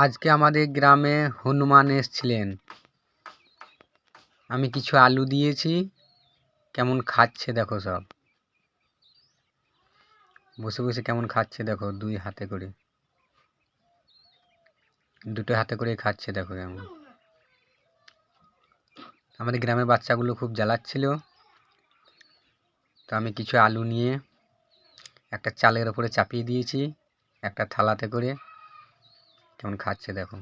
আজকে আমাদের গ্রামে হনুমান এসেছিলেন। আমি কিছু আলু দিয়েছি, কেমন খাচ্ছে দেখো। সব বসে বসে কেমন খাচ্ছে দেখো, দুটো হাতে করে খাচ্ছে দেখো কেমন। আমাদের গ্রামের বাচ্চাগুলো খুব জ্বালাচ্ছিল, তো আমি কিছু আলু নিয়ে একটা চালের ওপরে চাপিয়ে দিয়েছি একটা থালাতে করে, কেমন খাচ্ছে দেখো।